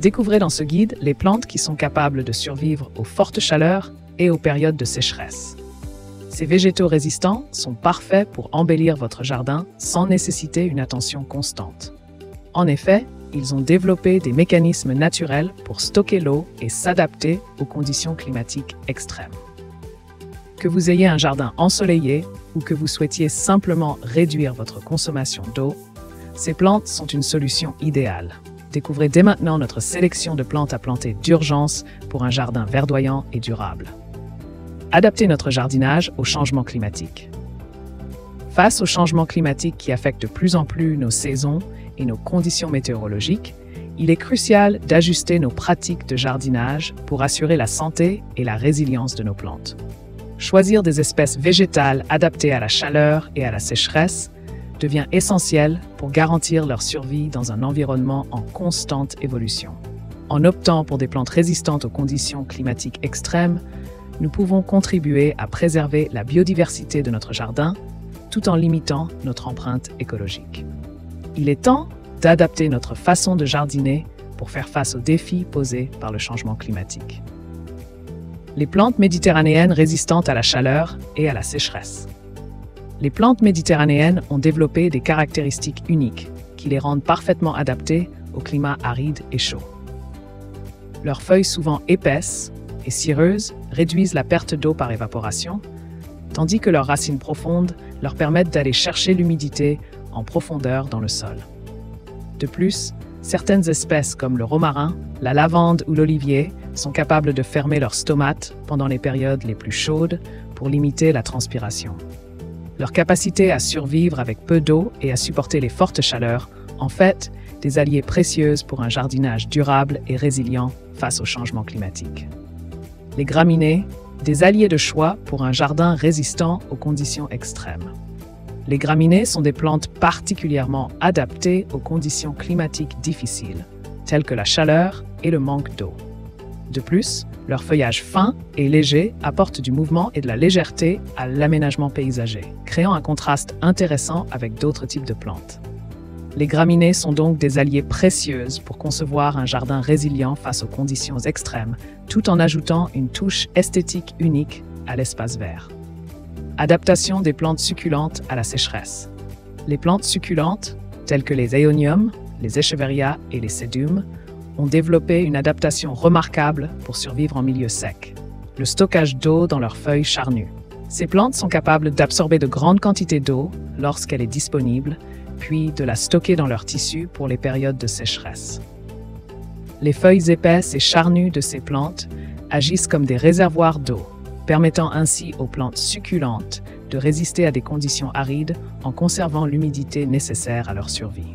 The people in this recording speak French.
Découvrez dans ce guide les plantes qui sont capables de survivre aux fortes chaleurs et aux périodes de sécheresse. Ces végétaux résistants sont parfaits pour embellir votre jardin sans nécessiter une attention constante. En effet, ils ont développé des mécanismes naturels pour stocker l'eau et s'adapter aux conditions climatiques extrêmes. Que vous ayez un jardin ensoleillé ou que vous souhaitiez simplement réduire votre consommation d'eau, ces plantes sont une solution idéale. Découvrez dès maintenant notre sélection de plantes à planter d'urgence pour un jardin verdoyant et durable. Adaptez notre jardinage au changement climatique. Face au changement climatique qui affecte de plus en plus nos saisons et nos conditions météorologiques, il est crucial d'ajuster nos pratiques de jardinage pour assurer la santé et la résilience de nos plantes. Choisir des espèces végétales adaptées à la chaleur et à la sécheresse devient essentiel pour garantir leur survie dans un environnement en constante évolution. En optant pour des plantes résistantes aux conditions climatiques extrêmes, nous pouvons contribuer à préserver la biodiversité de notre jardin tout en limitant notre empreinte écologique. Il est temps d'adapter notre façon de jardiner pour faire face aux défis posés par le changement climatique. Les plantes méditerranéennes résistantes à la chaleur et à la sécheresse. Les plantes méditerranéennes ont développé des caractéristiques uniques qui les rendent parfaitement adaptées au climat aride et chaud. Leurs feuilles souvent épaisses et cireuses réduisent la perte d'eau par évaporation, tandis que leurs racines profondes leur permettent d'aller chercher l'humidité en profondeur dans le sol. De plus, certaines espèces comme le romarin, la lavande ou l'olivier sont capables de fermer leurs stomates pendant les périodes les plus chaudes pour limiter la transpiration. Leur capacité à survivre avec peu d'eau et à supporter les fortes chaleurs en fait des alliés précieuses pour un jardinage durable et résilient face au changement climatique. Les graminées, des alliés de choix pour un jardin résistant aux conditions extrêmes. Les graminées sont des plantes particulièrement adaptées aux conditions climatiques difficiles, telles que la chaleur et le manque d'eau. De plus, leur feuillage fin et léger apporte du mouvement et de la légèreté à l'aménagement paysager, créant un contraste intéressant avec d'autres types de plantes. Les graminées sont donc des alliés précieuses pour concevoir un jardin résilient face aux conditions extrêmes, tout en ajoutant une touche esthétique unique à l'espace vert. Adaptation des plantes succulentes à la sécheresse. Les plantes succulentes, telles que les aeoniums, les echeveria et les sédumes, ont développé une adaptation remarquable pour survivre en milieu sec. Le stockage d'eau dans leurs feuilles charnues. Ces plantes sont capables d'absorber de grandes quantités d'eau lorsqu'elle est disponible, puis de la stocker dans leur tissu pour les périodes de sécheresse. Les feuilles épaisses et charnues de ces plantes agissent comme des réservoirs d'eau, permettant ainsi aux plantes succulentes de résister à des conditions arides en conservant l'humidité nécessaire à leur survie.